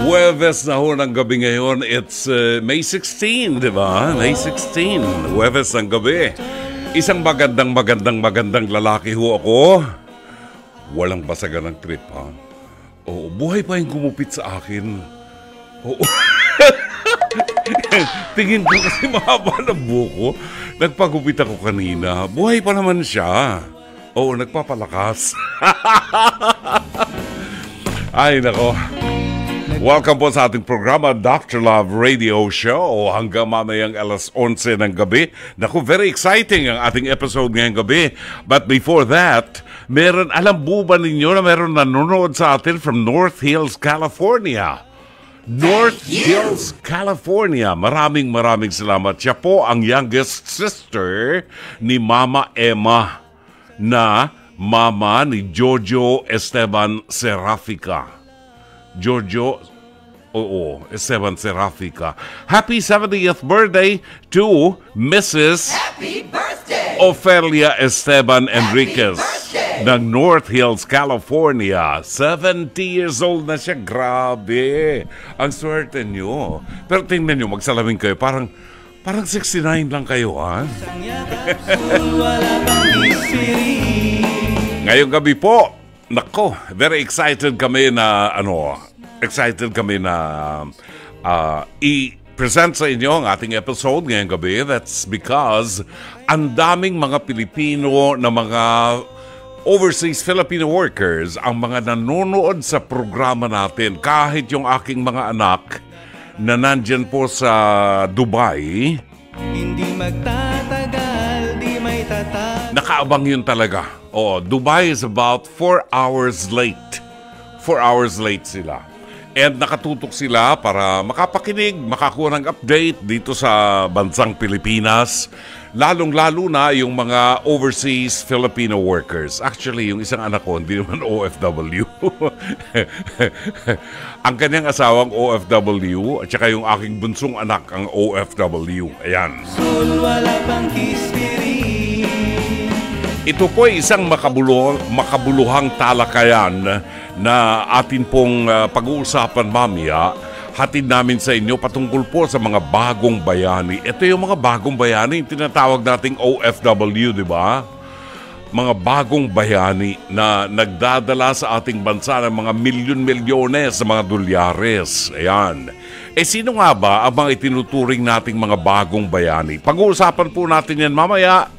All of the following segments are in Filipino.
Huwebes na ho ng gabi ngayon. It's May 16, di ba? May 16. Huwebes ng gabi. Isang magandang lalaki ho ako. Walang basagan ng trip, ha? Oo, buhay pa yung gumupit sa akin. Oo. Tingin ko kasi mahaba ng buko. Nagpagupit ako kanina. Buhay pa naman siya. Oo, nagpapalakas. Ay, nako. Welcome po sa ating programa, Dr. Love Radio Show. Hanggang mamayang alas 11 ng gabi. Naku, very exciting ang ating episode ngayong gabi. But before that, alam po ba ninyo na meron nanonood sa atin from North Hills, California? North Hills, California. Maraming salamat. Siya po ang youngest sister ni Mama Emma na mama ni Jojo Esteban Serafica. Esteban Serafica. Happy 70th birthday to Mrs. Happy birthday! Ofelia Esteban Enriquez ng North Hills, California. 70 years old na siya. Grabe. Ang swerte nyo. Pero tingnan nyo, magsalamin kayo. Parang 69 lang kayo, ha? Ngayong gabi po, nako, very excited kami na i-present sa inyo ang ating episode ngayong gabi. That's because ang daming mga Pilipino na mga overseas Filipino workers ang mga nanonood sa programa natin. Kahit yung aking mga anak na nandyan po sa Dubai, hindi magtatagal, di may nakaabang yun talaga. Dubai is about 4 hours late. 4 hours late sila. And nakatutok sila para makapakinig, makakuha ng update dito sa bansang Pilipinas. Lalong-lalo na yung mga overseas Filipino workers. Actually, yung isang anak ko, hindi naman OFW. Ang kanyang asawang OFW at saka yung aking bunsong anak ang OFW. Ayan. Ito po ay isang makabuluhang talakayan na atin pong pag-uusapan mamaya. Hatid namin sa inyo patungkol po sa mga bagong bayani. Ito yung mga bagong bayani, yung tinatawag nating OFW, di ba? Mga bagong bayani na nagdadala sa ating bansa ng mga milyon-milyones sa mga dolyares. Ayan. Sino nga ba ang mga itinuturing nating mga bagong bayani? Pag-uusapan po natin yan mamaya.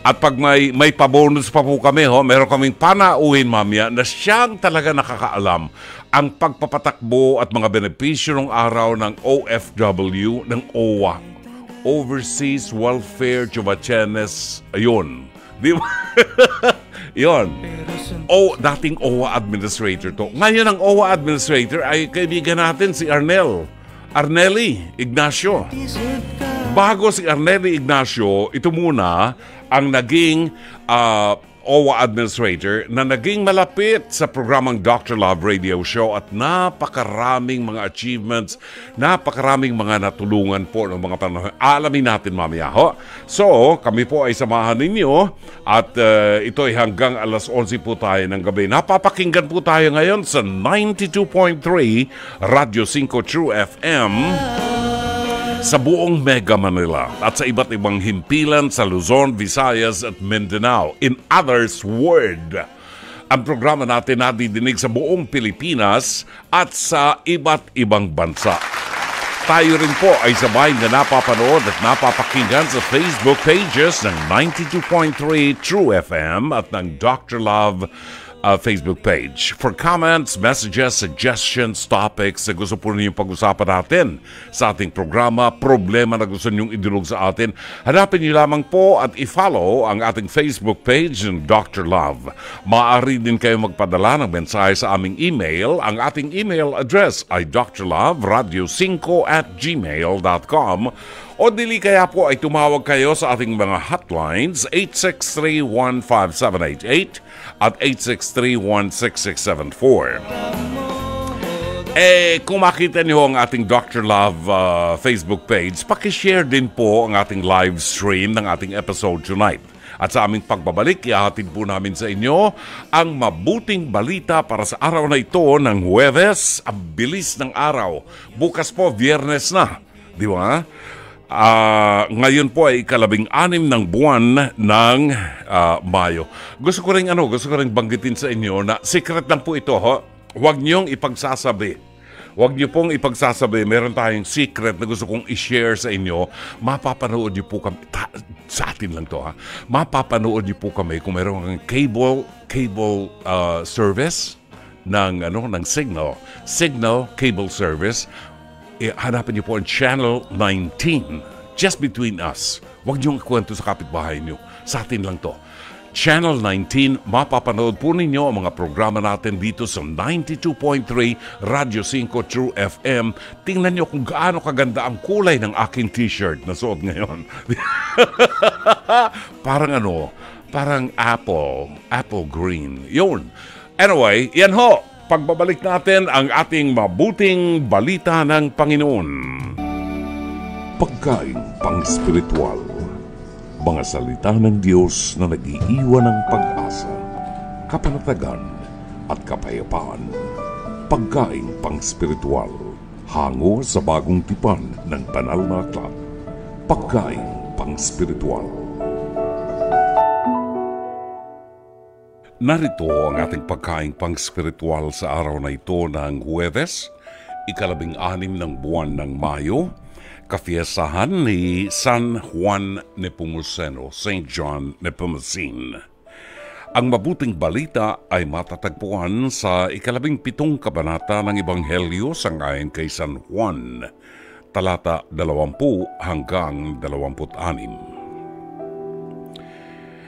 At pag may pa-bonus pa po kami, meron kaming panauhin mamaya na siyang talaga nakakaalam ang pagpapatakbo at mga benepisyo ng araw ng OFW, ng OWA. Overseas Welfare Chubachenes. Ayun. Di ba? Yun. Dating OWA administrator to. Ngayon ang OWA administrator ay kaibigan natin si Arnelli Ignacio. Bago si Arnelli Ignacio, ito muna ang naging OWA administrator na naging malapit sa programang Dr. Love Radio Show at napakaraming mga achievements, napakaraming mga natulungan po ng mga panahon. Alamin natin mamaya, ho. So, kami po ay samahan ninyo at ito ay hanggang alas 11 po tayo ng gabi. Napapakinggan po tayo ngayon sa 92.3 Radio 5 True FM sa buong Mega Manila at sa iba't ibang himpilan sa Luzon, Visayas at Mindanao. In others word, ang programa natin nadidinig sa buong Pilipinas at sa iba't ibang bansa. Tayo rin po ay sabay na napapanood at napapakinggan sa Facebook pages ng 92.3 True FM at ng Dr. Love Facebook page. For comments, messages, suggestions, topics na gusto po ninyong pag-usapan natin sa ating programa, problema na gusto ninyong idulog sa atin, hanapin niyo lamang po at i-follow ang ating Facebook page ng Dr. Love. Maaari din kayo magpadala ng mensahe sa aming email. Ang ating email address ay drloveradio5@gmail.com o dili kaya po ay tumawag kayo sa ating mga hotlines 863-15788 at 863-16674. Kung makita niyo ang ating Dr. Love Facebook page, pakishare din po ang ating live stream ng ating episode tonight. At sa aming pagbabalik, ihahatid po namin sa inyo ang mabuting balita para sa araw na ito ng Huwebes. Ang bilis ng araw. Bukas po, Biyernes na. Di ba? Ngayon po ay ikalabing-anim ng buwan ng Mayo. Gusto ko rin banggitin sa inyo na secret lang po ito. Huwag niyong ipagsasabi. Huwag niyo pong ipagsasabi, meron tayong secret na gusto kong i-share sa inyo. Mapapanood niyo po kami, sa atin lang to mapapanood niyo po kami kung meron kang cable service ng Signal cable service. Hanapin niyo po ang Channel 19, just between us. Huwag niyong ikwento sa kapitbahay niyo, sa atin lang to. Channel 19, mapapanood po ninyo ang mga programa natin dito sa 92.3 Radyo 5 True FM. Tingnan nyo kung gaano kaganda ang kulay ng aking t-shirt na suot ngayon. Parang apple green. Yun. Anyway, yan ho. Pagbabalik natin ang ating mabuting balita ng Panginoon. Pagkain pang-spiritual. Mga salita ng Diyos na nag-iiwan ng pag-asa, kapanatagan at kapayapaan. Pagkain pang-spiritual, hango sa bagong tipan ng banal na aklat. Pagkain pang-spiritual. Narito ang ating pagkain pang-spiritual sa araw na ito ng Huwebes, ikalabing-anim ng buwan ng Mayo, kafiestahan ni San Juan Nepomuceno, St. John Nepomucene. Ang mabuting balita ay matatagpuan sa ikalabing-pitong kabanata ng Ebanghelyo sangayon kay San Juan, talata 20 hanggang 26.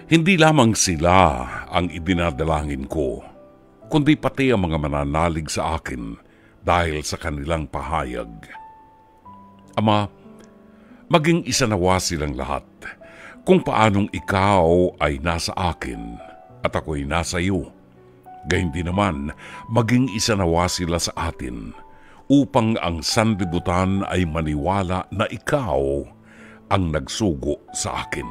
Hindi lamang sila ang idinadalangin ko, kundi pati ang mga mananalig sa akin dahil sa kanilang pahayag. Ama, maging isa nawa silang lahat kung paanong ikaw ay nasa akin at ako'y nasa iyo. Gayun din naman, maging isa nawa sila sa atin upang ang sanlibutan ay maniwala na ikaw ang nagsugo sa akin.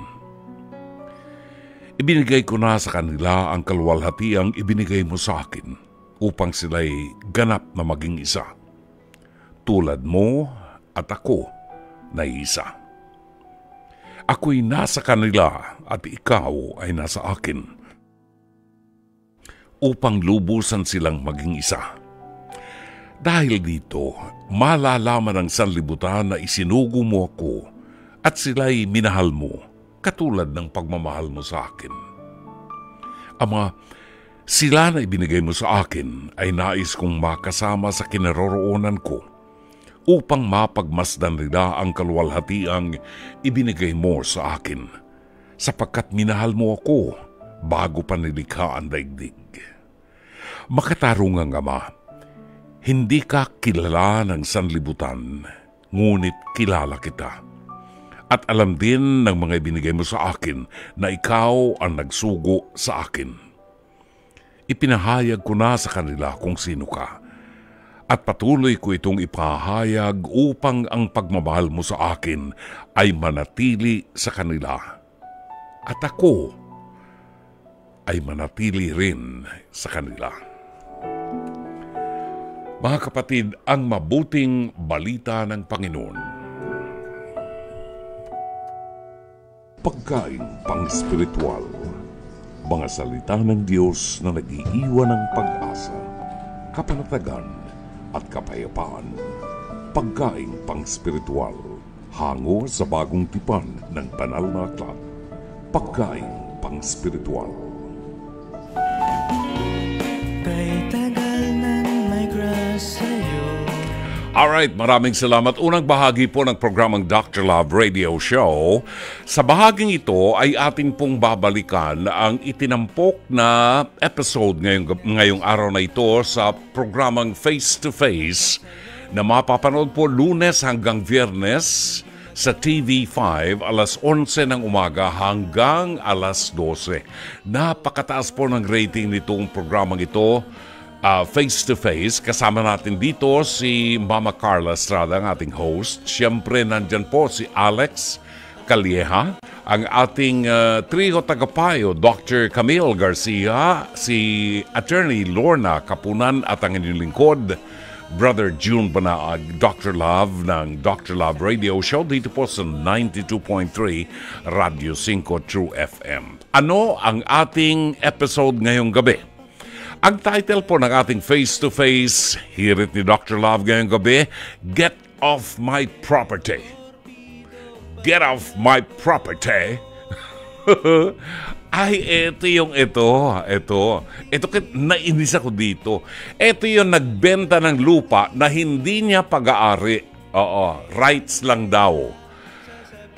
Ibinigay ko na sa kanila ang kaluwalhatiang ibinigay mo sa akin upang sila'y ganap na maging isa. Tulad mo at ako na isa. Ako'y nasa kanila at ikaw ay nasa akin upang lubusan silang maging isa. Dahil dito, malalaman ng sanlibutan na isinugo mo ako at sila'y minahal mo katulad ng pagmamahal mo sa akin. Ama, sila na ibinigay mo sa akin ay nais kong makasama sa kinaroroonan ko upang mapagmasdan nila ang kaluwalhatiang ibinigay mo sa akin, sapagkat minahal mo ako bago pa nilikha ang daigdig. Makatarungang Ama, hindi ka kilala ng sanlibutan, ngunit kilala kita. At alam din ng mga ibinigay mo sa akin na ikaw ang nagsugo sa akin. Ipinahayag ko na sa kanila kung sino ka, at patuloy ko itong ipahayag upang ang pagmamahal mo sa akin ay manatili sa kanila. At ako ay manatili rin sa kanila. Mga kapatid, ang mabuting balita ng Panginoon. Pagkain pang-spiritual. Mga salita ng Diyos na nag-iiwan ng pag-asa, kapanatagan at kapayapaan. Pagkain pang-spiritual, hango sa bagong tipan ng banal na aklat. Pagkain pang-spiritual. Kay tagal nang may crush sa'yo. Alright, maraming salamat. Unang bahagi po ng programang Dr. Love Radio Show. Sa bahaging ito ay atin pong babalikan ang itinampok na episode ngayong araw na ito sa programang Face to Face na mapapanood po Lunes hanggang Biyernes sa TV5 alas 11 ng umaga hanggang alas 12. Napakataas po ng rating nitong programang ito. Face to Face, kasama natin dito si Mama Carla Estrada, ang ating host. Siyempre nandyan po si Alex Calieja ang ating trio tagapayo, Dr. Camille Garcia, si Attorney Lorna Kapunan at ang inyong lingkod, Brother June Banaag, Dr. Love ng Dr. Love Radio Show dito po sa 92.3 Radio 5 True FM. Ano ang ating episode ngayong gabi? Ang title po ng ating face-to-face hirit ni Dr. Love ngayong gabi, Get Off My Property. Get off my property. Ay, ito, nainis ako dito. Ito yung nagbenta ng lupa na hindi niya pag-aari. Oo, rights lang daw.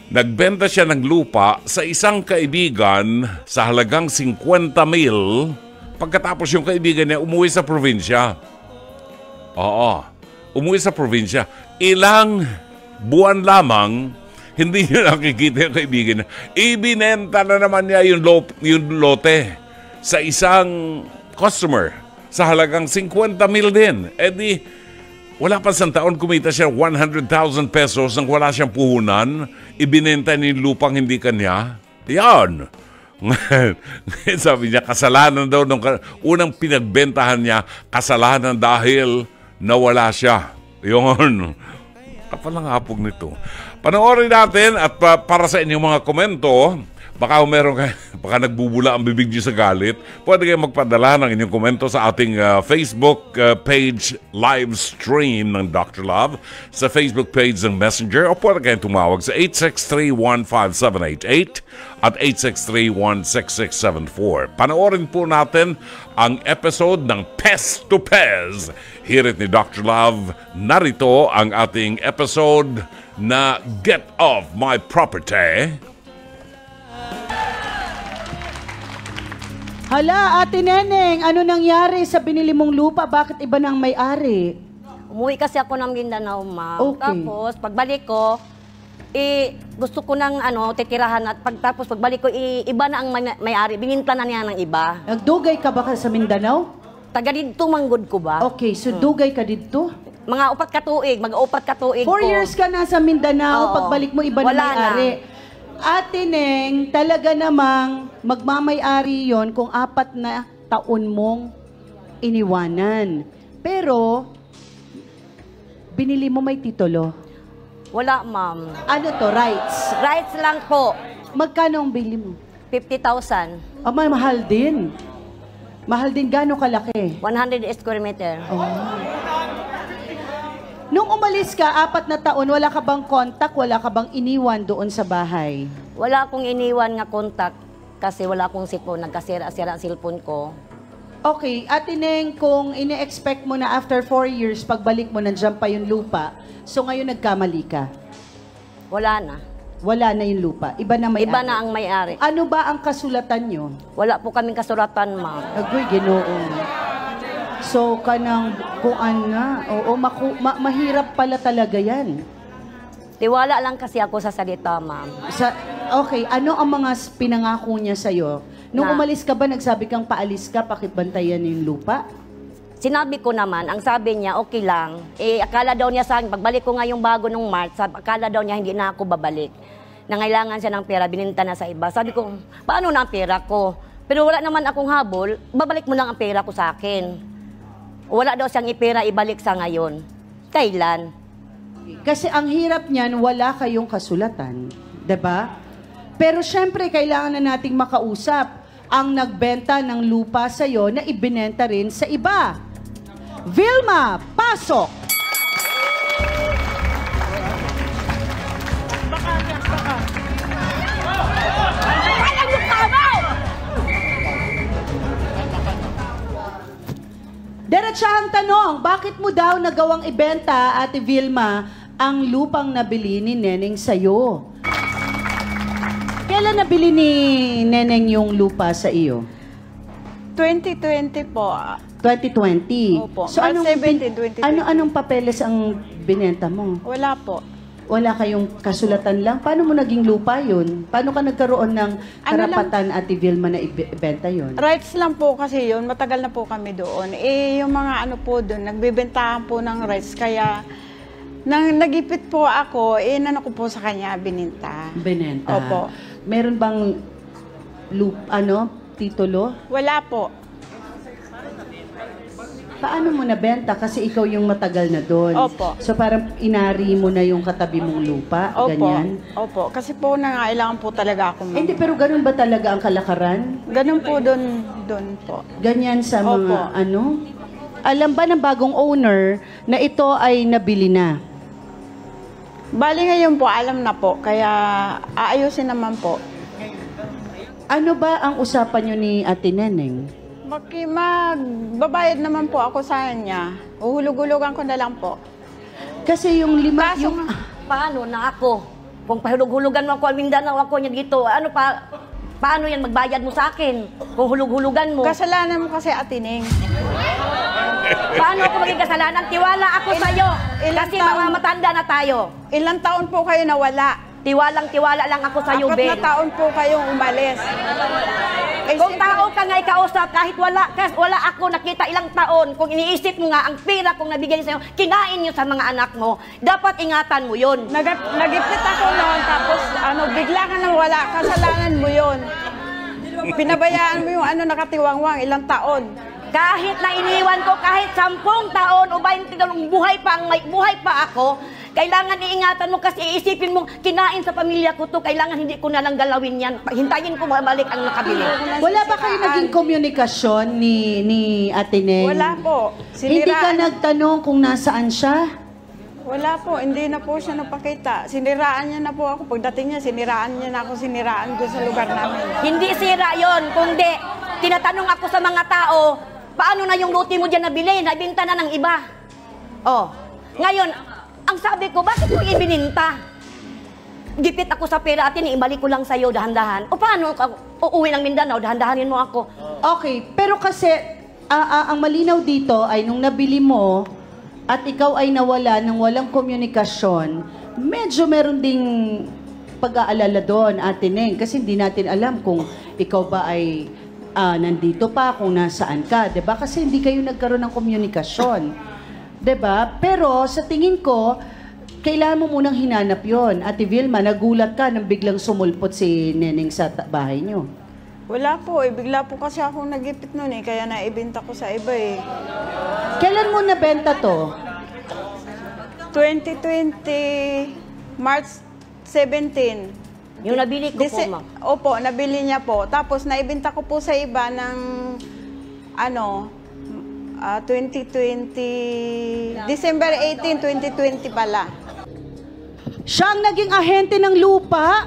Nagbenta siya ng lupa sa isang kaibigan sa halagang 50,000. Pagkatapos yung kaibigan niya, umuwi sa probinsya. Oo, umuwi sa probinsya. Ilang buwan lamang, hindi niya nakikita yung kaibigan niya. Ibinenta na naman niya yung lote sa isang customer sa halagang 50,000 din. E di, wala pa isang taon, kumita siya 100,000 pesos nang wala siyang puhunan. Ibinenta niya yung lupang hindi kanya. Yan. Sabi niya, kasalanan daw nung unang pinagbentahan niya, kasalanan dahil nawala siya. Yun. Kapal ang hapog nito. Panoorin natin at para sa inyong mga komento, baka baka nagbubula ang bibig niyo sa galit, pwede kayo magpadala ng inyong komento sa ating Facebook page live stream ng Dr. Love, sa Facebook page ng Messenger, o pwede kayong tumawag sa 863-15788 at 863-16674. Panoorin po natin ang episode ng Pest to Pez. Hirit ni Dr. Love, narito ang ating episode na Get Off My Property. Hala, Ate Neneng, ano nangyari sa binili mong lupa? Bakit iba na ang may-ari? Umuwi kasi ako ng Mindanao, ma'am. Okay. Tapos, pagbalik ko, gusto ko ng titirahan at pagbalik ko, iba na ang may-ari. Bininta na niya ng iba. Nagdugay ka ba sa Mindanao? Taga dito manggod ko ba? Okay, so dugay ka dito? Mga mag-upat ka tuig 4 years ka na sa Mindanao, Oo. pagbalik mo iba na Wala may-ari. Ate Neng, talaga namang magmamay-ari yon kung 4 na taon mong iniwanan. Pero, binili mo may titulo. Wala, ma'am. Ano to, rights? Rights lang po. Magkano ang bili mo? 50,000. Oh, mahal din. Mahal din, gano'ng kalaki? 100 square meter. Oh. Nung umalis ka, 4 na taon, wala ka bang contact, wala ka bang iniwan doon sa bahay? Wala akong iniwan nga contact kasi wala akong cellphone. Nagkasira-sira ang cellphone ko. Okay, Ate Neng, kung ine-expect mo na after 4 years, pagbalik mo, nandiyan pa yung lupa, so ngayon nagkamali ka. Wala na. Wala na yung lupa. Iba na may-ari. Iba na ang may-ari. Ano ba ang kasulatan nyo? Wala po kaming kasuratan, ma'am. Agoy, Ginoo. So, kanang kuan na. Oo, mahirap pala talaga yan. Tiwala lang kasi ako sa salita, ma'am. Okay, ano ang mga pinangako niya sa'yo? Nung Na- umalis ka ba, nagsabi kang paalis ka, pakitbantayan yung lupa? Sinabi ko naman, ang sabi niya, okay lang. Akala daw niya sa akin, pagbalik ko ngayong bago nung March, akala daw niya hindi na ako babalik. Nangailangan siya ng pera, bininta na sa iba. Sabi ko, paano na ang pera ko? Pero wala naman akong habol, babalik mo lang ang pera ko sa akin. Wala daw siyang ipera, ibalik sa ngayon. Kailan? Kasi ang hirap niyan, wala kayong kasulatan. 'Di ba? Pero syempre, kailangan na nating makausap ang nagbenta ng lupa sa'yo na ibinenta rin sa iba. Vilma, pasok! Diretsahang tanong, bakit mo daw nagawang ibenta, Ate Vilma, ang lupang nabili ni Neneng sa'yo? Kailan nabili ni Neneng yung lupa sa iyo? 2020 po. 2020? Opo. So, March 17, 2020. anong papeles ang binenta mo? Wala po. Wala kayong kasulatan lang? Paano mo naging lupa yun? Paano ka nagkaroon ng karapatan, Ate Vilma, na ibenta yun? Rights lang po kasi yun. Matagal na po kami doon. Yung mga ano po doon, nagbibentahan po ng rights. Kaya, nang nagipit po ako, nano ko po sa kanya, bininta. Binenta. Opo. meron bang titulo? Wala po. Paano mo nabenta? Kasi ikaw yung matagal na doon. Opo. So parang inari mo na yung katabi mong lupa, Opo. ganyan? Opo. Kasi po nangailangan po talaga ako. Eh, hindi, pero ganun ba talaga ang kalakaran? Ganun po doon po. Ganyan sa mga Opo. Alam ba ng bagong owner na ito ay nabili na? Bali ngayon po, alam na po. Kaya aayusin naman po. Ano ba ang usapan nyo ni Ate Neneng? Magbabayad naman po ako sa kanya. Uhulog-hulugan ko na lang po. Kasi yung lima, Kaso yung... Paano na ako? Kung pahulog-hulugan mo ako, Mindanao ako niya dito, paano yan magbayad mo sa akin? Kung hulug-hulugan mo. Kasalanan mo kasi, Atining. Paano ako maging kasalanan? Tiwala ako sa'yo. ilang Kasi taon- mga matanda na tayo. Ilang taon po kayo nawala? Tiwalang-tiwala lang ako sa'yo, 4 Ben. na taon po kayong umalis. Kung tao ka nga ikausap, kahit wala ako nakita ilang taon, kung iniisip mo nga ang pera kung nabigyan sa'yo, kinain nyo sa mga anak mo, dapat ingatan mo yun. Nagipit ako noon, tapos bigla ka nang wala. Kasalanan mo yun. Pinabayaan mo yung nakatiwangwang ilang taon. Kahit na iniwan ko, kahit 10 taon o 20 taon, buhay pa ako, kailangan iingatan mo kasi iisipin mo, kinain sa pamilya ko to, kailangan hindi ko na lang galawin yan. Hintayin ko mabalik ang nakabili. Wala ba kayo naging komunikasyon ni Ate Neng? Wala po. Hindi ka Siniraan. nagtanong kung nasaan siya? Wala po, hindi na po siya napakita. Siniraan niya na po ako. Pagdating niya, siniraan niya na ako, siniraan doon sa lugar namin. Hindi sira yon, kundi tinatanong ako sa mga tao, paano na yung luti mo dyan nabili? Nabinta na ng iba. Oh, ngayon, ang sabi ko, bakit mo ibininta? Gipit ako sa pera atin, ibalik ko lang sa'yo dahan-dahan. O paano uuwi ng Mindanao, dahan-dahanin mo ako? Okay, pero kasi ang malinaw dito ay nung nabili mo at ikaw ay nawala ng walang komunikasyon, medyo meron ding pag-aalala doon, Ate Neng, kasi hindi natin alam kung ikaw ba ay nandito pa, kung nasaan ka, 'di ba? Kasi hindi kayo nagkaroon ng komunikasyon. 'Di ba? Pero sa tingin ko, kailangan mo munang hinanap 'yon. Ate Vilma, nagulat ka nang biglang sumulpot si Neneng sa bahay niyo. Wala po eh. Bigla po kasi akong nagipit noon eh. Kaya naibenta ko sa iba eh. Kailan mo nabenta to? 2020, March 17. Yung nabili ko po, ma'am. Opo, nabili niya po. Tapos naibenta ko po sa iba ng 2020, December 18, 2020 pala. Siya ang naging ahente ng lupa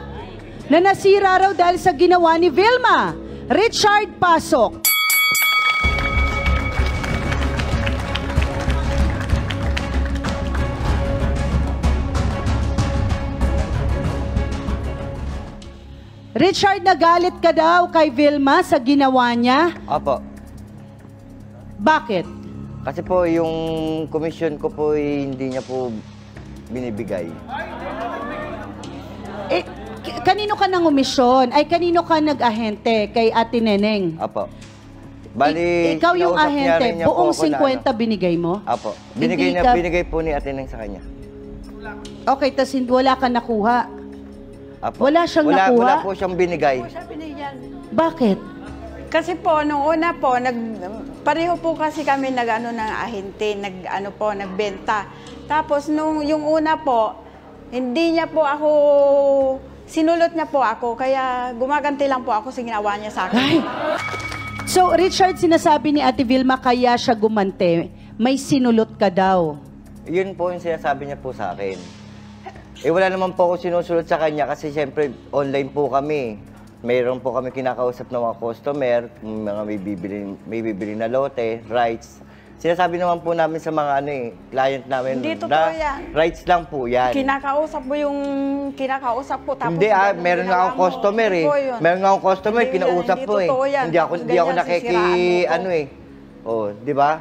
na nasira raw dahil sa ginawa ni Vilma. Richard, pasok. Richard, nagalit ka daw kay Vilma sa ginawa niya. Opo. Bakit? Kasi po yung commission ko po hindi niya po binibigay. Eh, kanino ka nangumisyon? Ay, kanino ka nag-ahente? Kay Ate Neneng? Opo. Bali, Ikaw yung kinausap niya ahente. rin niya po Buong ako na 50 binigay mo? Opo. Hindi ka- Binigay po ni Ate Neng sa kanya. Okay, tas wala ka nakuha. Opo. Wala siyang nakuha? Wala po siyang binigay. Bakit? Kasi po, nung una po, pareho po kasi kami ng ahente, nagbenta. Tapos yung una po, hindi niya po ako, sinulot niya po ako, kaya gumaganti lang po ako sa ginawa niya sa akin. Ay! So, Richard, sinasabi ni Ate Vilma kaya siya gumante, may sinulot ka daw. Yun po yung sinasabi niya po sa akin. Wala naman po ako sinusulot sa kanya kasi siyempre online po kami. Mayroon po kami kinakausap ng mga customer, mga may bibili na lote, rights. Sinasabi naman po namin sa mga client namin Hindi totoo yan. rights lang po yan. Kinakausap mo yung kinakausap po. Tapos Hindi ganun meron nga ginawa akong mo. customer Hindi po yun. Meron nga akong customer, Hindi kinausap yan, ko hindi totoo yan. Hindi ako Tapos ganyan, sisiraan mo ko. Oh, di ba?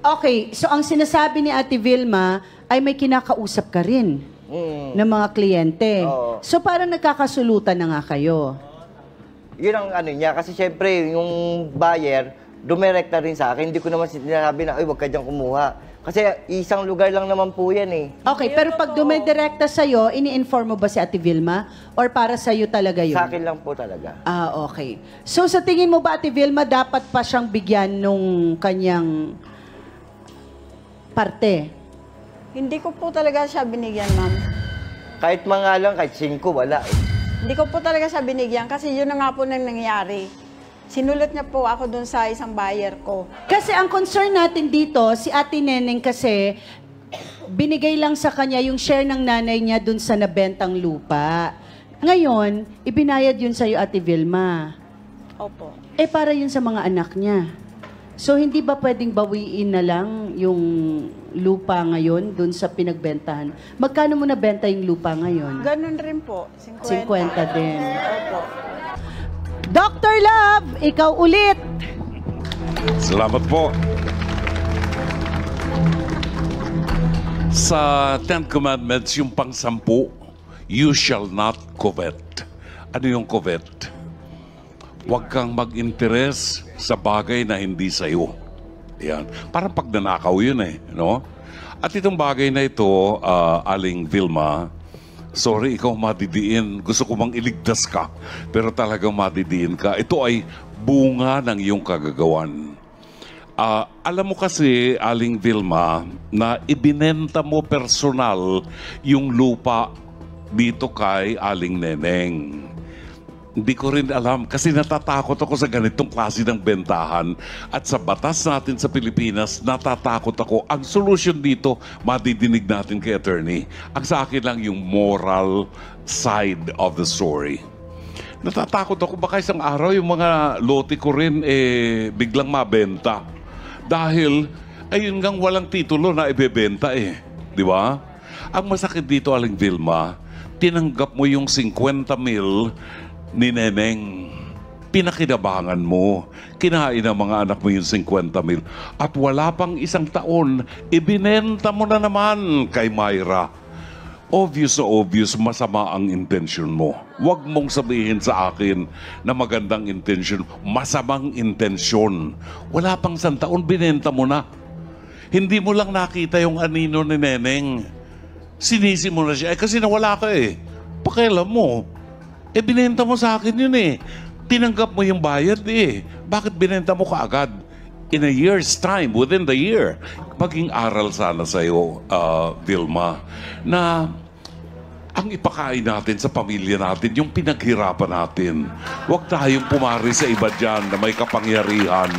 Okay, so ang sinasabi ni Ate Vilma ay may kinakausap ka rin ng mga kliyente. Oo. So parang nagkakasulutan na nga kayo. Yun ang niya. Kasi syempre, yung buyer, dumirekta rin sa akin. Hindi ko naman sinasabi na, ay, huwag ka dyan kumuha. Kasi isang lugar lang naman po yan eh. Okay, pero pag dumidirekta sa'yo, ini-inform mo ba si Ate Vilma? Or para sa'yo talaga yun? Sa akin lang po talaga. Okay. So sa tingin mo ba, Ate Vilma, dapat pa siyang bigyan nung kanyang parte? Hindi ko po talaga siya binigyan, ma'am. Kahit mga lang, kahit 5, wala eh. Hindi ko po talaga siya binigyan kasi yun na nga po nang nangyari. Sinulat niya po ako dun sa isang buyer ko. Kasi ang concern natin dito, si Ate Neneng kasi, binigay lang sa kanya yung share ng nanay niya dun sa nabentang lupa. Ngayon, ibinayad yun sa'yo, Ate Vilma. Opo. Para yun sa mga anak niya. So, hindi ba pwedeng bawiin na lang yung lupa ngayon dun sa pinagbentahan? Magkano mo nabenta yung lupa ngayon? Ganun rin po. 50. 50 din. Opo. Dr. Love, ikaw ulit. Salamat po. Sa Ten Commandments, yung pang-10, you shall not covet. Ano yung covet? Huwag kang mag-interes sa bagay na hindi sa'yo. Yan. Parang pagnanakaw yun eh. No? At itong bagay na ito, Aling Vilma, sorry, ikaw madidiin. Gusto ko mang iligtas ka, pero talagang madidiin ka. Ito ay bunga ng iyong kagagawan. Alam mo kasi, Aling Vilma, na ibinenta mo personal yung lupa dito kay Aling Neneng. Hindi ko rin alam kasi natatakot ako sa ganitong klase ng bentahan. At sa batas natin sa Pilipinas, natatakot ako. Ang solusyon dito, madidinig natin kay attorney. Ang sa akin lang yung moral side of the story. Natatakot ako baka isang araw yung mga lote ko rin biglang mabenta. Dahil ayun ngang walang titulo na ibebenta Di ba? Ang masakit dito, Aling Vilma, tinanggap mo yung 50 mil ni Neneng. Pinakinabangan mo. Kinain ng mga anak mo yung 50 mil. At wala pang isang taon, ibinenta mo na naman kay Myra. Obvious na obvious, masama ang intention mo. Huwag mong sabihin sa akin na magandang intention. Masamang intention. Wala pang isang taon, binenta mo na. Hindi mo lang nakita yung anino ni Neneng. Sinisi mo na siya. Kasi nawala ka Pakialam mo. Binenta mo sa akin yun Tinanggap mo yung bayad Bakit binenta mo kaagad? In a year's time, within the year. Maging aral sana sa'yo, Vilma, na ang ipakain natin sa pamilya natin, yung pinaghirapan natin. Huwag tayong pumari sa iba dyan na may kapangyarihan.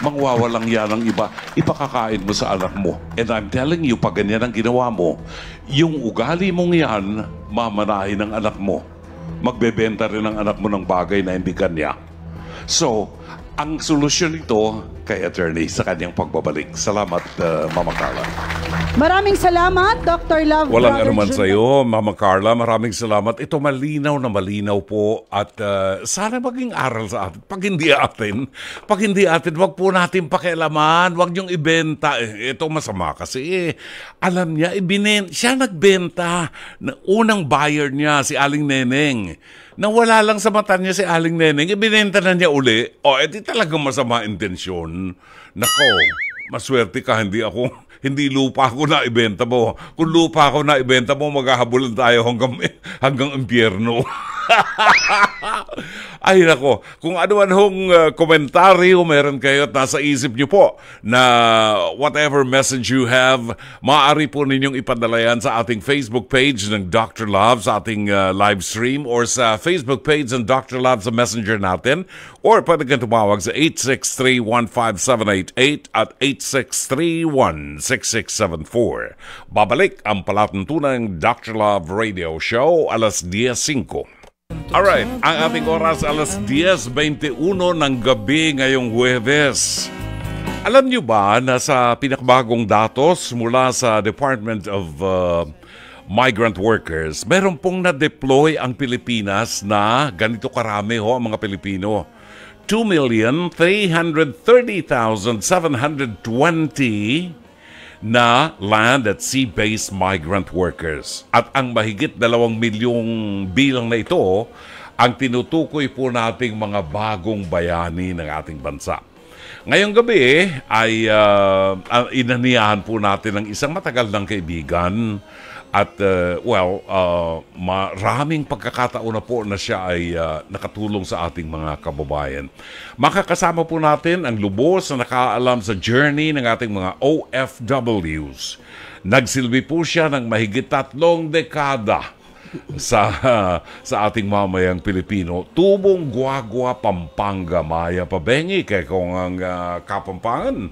Mangwawalang yan ang iba. Ipakakain mo sa anak mo. And I'm telling you, pag ganyan ang ginawa mo, yung ugali mong yan, mamanahin ng anak mo. Magbebenta rin ang anak mo ng bagay na hindi kanya. So, ang solusyon ito kay attorney sa kanyang pagbabalik. Salamat, Mama Carla. Maraming salamat, Dr. Love. Walang Brother anuman Jun- sa iyo, Mama Carla. Maraming salamat. Ito malinaw na malinaw po at sana maging aral sa atin. Pag hindi atin, wag po natin pakialaman. Wag niyong ibenta. Ito masama kasi alam niya, siya nagbenta. Unang buyer niya, si Aling Neneng. Nawala lang sa mata niya si Aling Neneng, ibinenta na niya uli. Di talagang masama intensyon. Nako, maswerte ka, hindi lupa ko na ibenta mo. Kung lupa ko na ibenta mo, maghahabulan tayo hanggang impyerno. Ay nako, kung ano man hong komentaryo meron kayo at nasa isip nyo po na whatever message you have, maaari po ninyong ipadala yan sa ating Facebook page ng Dr. Love sa ating live stream or sa Facebook page ng Dr. Love sa messenger natin or pwede kang tumawag sa 863-15788 at 863-16674. Babalik ang palatuntunang Dr. Love Radio Show alas 10:05. Alright, ang ating oras alas 10:21 ng gabi ngayong Huwebes. Alam niyo ba na sa pinakabagong datos mula sa Department of Migrant Workers, meron pong na-deploy ang Pilipinas na ganito karami ang mga Pilipino. 2,330,720 na land at sea-based migrant workers. At ang mahigit 2 milyong bilang na ito, ang tinutukoy po nating mga bagong bayani ng ating bansa. Ngayong gabi ay inaniyahan po natin ng isang matagal ng kaibigan at maraming pagkakataon na po na siya ay nakatulong sa ating mga kababayan. Makakasama po natin ang lubos na nakaalam sa journey ng ating mga OFWs. Nagsilbi po siya ng mahigit 3 dekada sa ating mamayang Pilipino. Tubong Guagua, Pampanga, Maya Pabengi, kaya kung ang Kapampangan,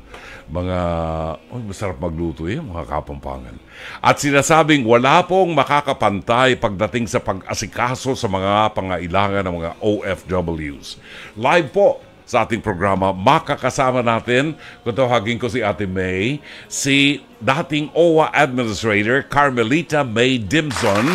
masarap magluto mga Kapampangan. At sinasabing wala pong makakapantay pagdating sa pag-asikaso sa mga pangailangan ng mga OFWs. Live po sa ating programa, makakasama natin, kung tawagin ko si Ate May, si dating OWA Administrator Carmelita May Dimson,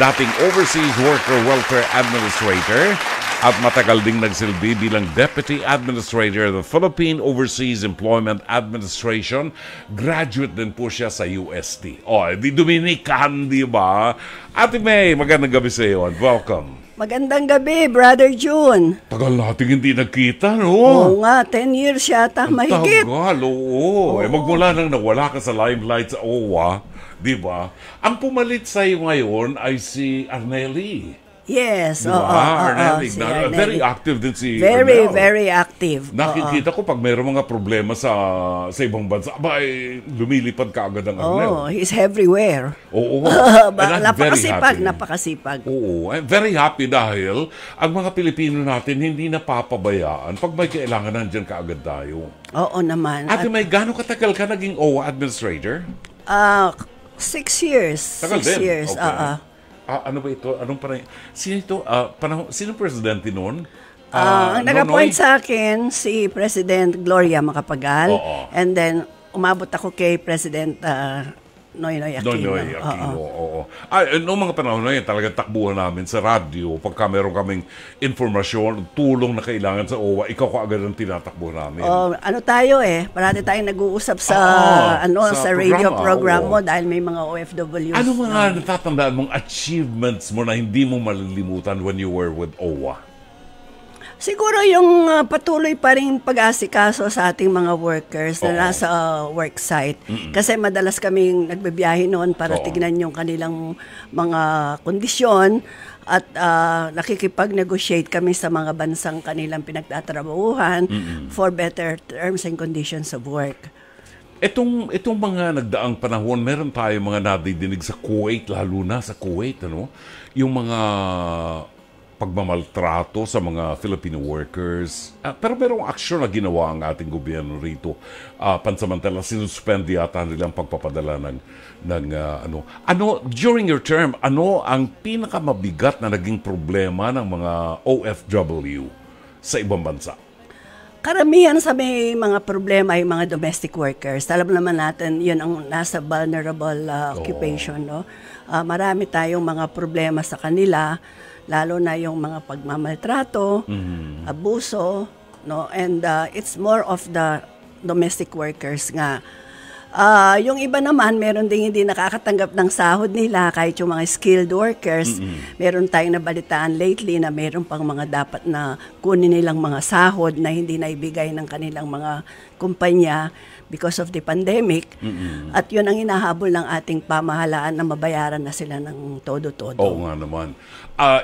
dating Overseas Worker Welfare Administrator, at matagal ding nagsilbi bilang Deputy Administrator of the Philippine Overseas Employment Administration. Graduate din po siya sa UST. Di Dominican, di ba? Ate May, magandang gabi sa iyo and welcome. Magandang gabi, Brother June. Tagal natin hindi nagkita, no? Oo nga, 10 years yata, mahigit. Tagal, oo. Magmula nang nawala ka sa limelight sa OWA, di ba? Ang pumalit sa'yo ngayon ay si Arnelli. Yes, diba? Arnelli. si Arnelli. Very active din si Very, Arnel. very active. Nakikita ko pag mayroong mga problema sa ibang bansa, lumilipad ka agad ang Arnel. He's everywhere. Oo. Napakasipag. Oo. I'm very happy dahil ang mga Pilipino natin hindi napapabayaan. Pag may kailangan, nandyan ka agad tayo. Oo naman. Ate May, gano'ng katagal ka naging OWA Administrator? 6 years. Tagal 6 din? years, Okay. Ano ba ito? Sino ito? Sino presidente noon? Ang nag-appoint sa akin si President Gloria Macapagal. Oo. And then, umabot ako kay President Noynoy Aquino. Noynoy Aquino, oo. Noong mga panahon na yun, talagang takbuhan namin sa radyo. Pagka meron kaming informasyon, tulong na kailangan sa OWA, ikaw ko agad ang tinatakbuhan namin. Parati tayong nag-uusap sa sa radio oo. program mo dahil may mga OFWs. Ano mga natatandaan mong achievements mo na hindi mo malilimutan when you were with OWA? Siguro yung patuloy pa rin pag-asikaso sa ating mga workers na nasa worksite. Kasi madalas kaming nagbibiyahe noon para tignan yung kanilang mga kondisyon at nakikipag-negotiate kami sa mga bansang kanilang pinagtatrabahuhan for better terms and conditions of work. Itong mga nagdaang panahon, meron tayo mga nadidinig sa Kuwait, lalo na sa Kuwait, yung mga pagmamaltrato sa mga Filipino workers. Pero merong aksyon na ginawa ang ating gobyerno rito. Pansamantala, sinuspend yata nilang pagpapadala during your term, ano ang pinakamabigat na naging problema ng mga OFW sa ibang bansa? Karamihan sa may mga problema ay mga domestic workers. Alam naman natin, yun ang nasa vulnerable occupation. No? Marami tayong mga problema sa kanila, lalo na yung mga pagmamaltrato, abuso, no? And it's more of the domestic workers nga. Yung iba naman, meron ding hindi nakakatanggap ng sahod nila, kahit yung mga skilled workers. Meron tayong nabalitaan lately na meron pang mga dapat na kunin nilang mga sahod na hindi naibigay ng kanilang mga kumpanya because of the pandemic. At yun ang hinahabol ng ating pamahalaan na mabayaran na sila ng todo-todo. Oo nga naman.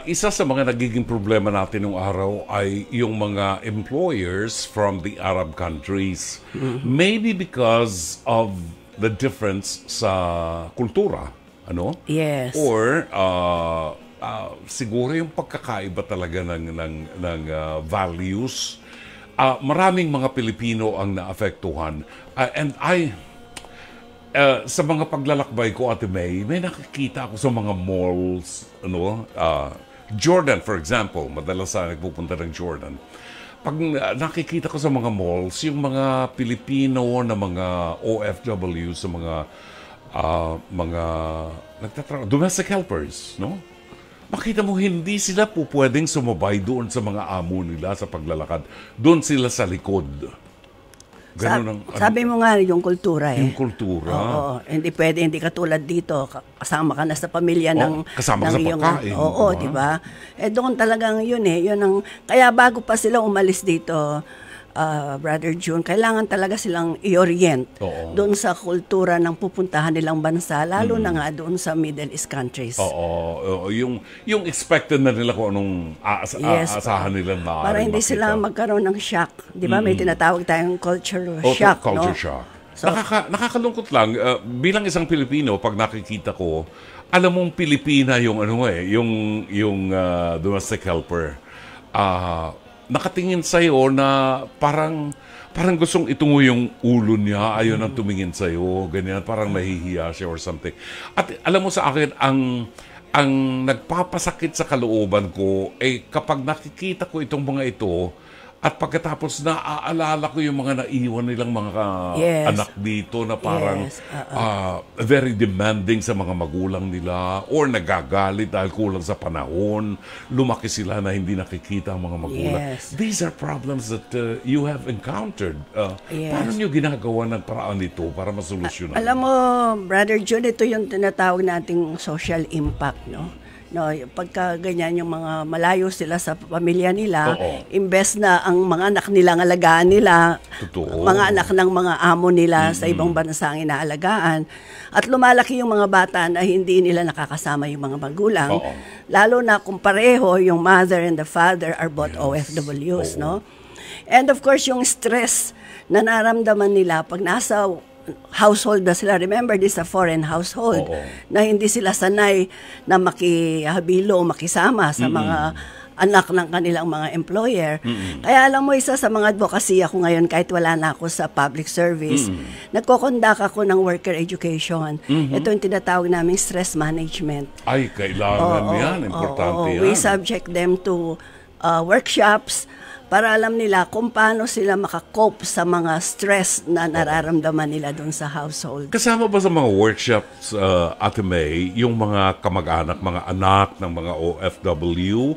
Isa sa mga nagiging problema natin ng araw ay yung mga employers from the Arab countries. Maybe because of the difference sa kultura, ano? Yes. Or siguro yung pagkakaiba talaga ng values. Maraming mga Pilipino ang naapektuhan. And sa mga paglalakbay ko, Ate May nakikita ako sa mga malls, Jordan, for example, madalas nagpupunta ng Jordan. Pag nakikita ko sa mga malls, yung mga Pilipino na mga OFW sa mga domestic helpers, no? Makita mo, hindi sila po pwedeng sumabay doon sa mga amo nila sa paglalakad. Doon sila sa likod. Sabi mo nga yung kultura Yung kultura. Oo, hindi pwede, hindi katulad dito. Kasama ka na sa pamilya kasama ka sa pagkain. Di ba? Doon talagang yun ang, kaya bago pa sila umalis dito, Brother June, kailangan talaga silang i-orient Oo. doon sa kultura ng pupuntahan nilang bansa, lalo na nga doon sa Middle East countries. Oo, yung expected na nila kung anong asahan nilang maaari Para hindi makita. sila magkaroon ng shock. Di ba? May tinatawag tayong culture shock, culture no? shock. So, Nakakalungkot lang, bilang isang Pilipino, pag nakikita ko, alam mong Pilipina yung yung domestic helper. Nakatingin sa'yo na parang gustong itungo yung ulo niya, ayaw nang tumingin sa'yo, ganyan, parang nahihiya siya or something. At alam mo sa akin, ang nagpapasakit sa kalooban ko, kapag nakikita ko itong mga ito, at pagkatapos naaalala ko yung mga naiwan nilang mga anak dito na parang very demanding sa mga magulang nila or nagagalit dahil kulang sa panahon. Lumaki sila na hindi nakikita ang mga magulang. These are problems that you have encountered. Paano nyo ginagawa ng paraan nito para masolusyonan? Alam mo, Brother June, ito yung tinatawag nating social impact, no? No, pagka ganyan yung mga malayo sila sa pamilya nila, imbes na ang mga anak nila ang alagaan nila, mga anak ng mga amo nila sa ibang bansa ang inaalagaan, at lumalaki yung mga bata na hindi nila nakakasama yung mga magulang, lalo na kung pareho yung mother and the father are both OFWs, no? And of course, yung stress na naramdaman nila pag nasa household na sila. Remember, this is a foreign household na hindi sila sanay na makihabilo o makisama sa mga anak ng kanilang mga employer. Kaya alam mo, isa sa mga advocacy ako ngayon, kahit wala na ako sa public service, nagkoconduct ako ng worker education. Ito yung tinatawag namin stress management. Ay, kailangan yan. Importante yan. We subject them to workshops para alam nila kung paano sila makakope sa mga stress na nararamdaman nila doon sa household. Kasama ba sa mga workshops, Ate May, yung mga kamag-anak, mga anak ng mga OFW,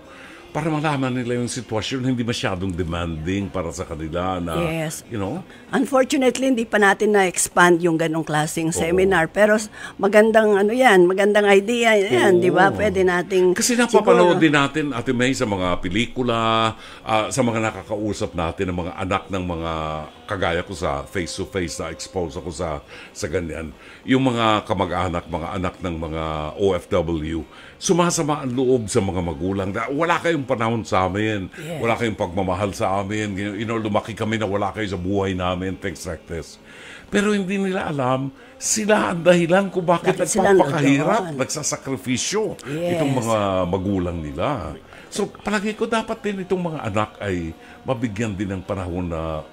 para malaman nila yung sitwasyon, hindi masyadong demanding para sa kanila na, you know? Unfortunately, hindi pa natin na-expand yung ganong klaseng seminar. Pero magandang magandang idea yan, di ba? Pwede nating... Kasi napapanood din natin, Ate May, sa mga pelikula, sa mga nakakausap natin ng mga anak ng mga kagaya ko sa face-to-face na expose ako sa ganyan. Yung mga kamag-anak, mga anak ng mga OFW, sumasama ang loob sa mga magulang. Wala kayong panahon sa amin. Wala kayong pagmamahal sa amin. You know, lumaki kami na wala kayo sa buhay namin. Things like this. Pero hindi nila alam, sila ang dahilan kung bakit nagpapakahirap, nagsasakripisyo itong mga magulang nila. So, palagi ko dapat din itong mga anak ay mabigyan din ng panahon na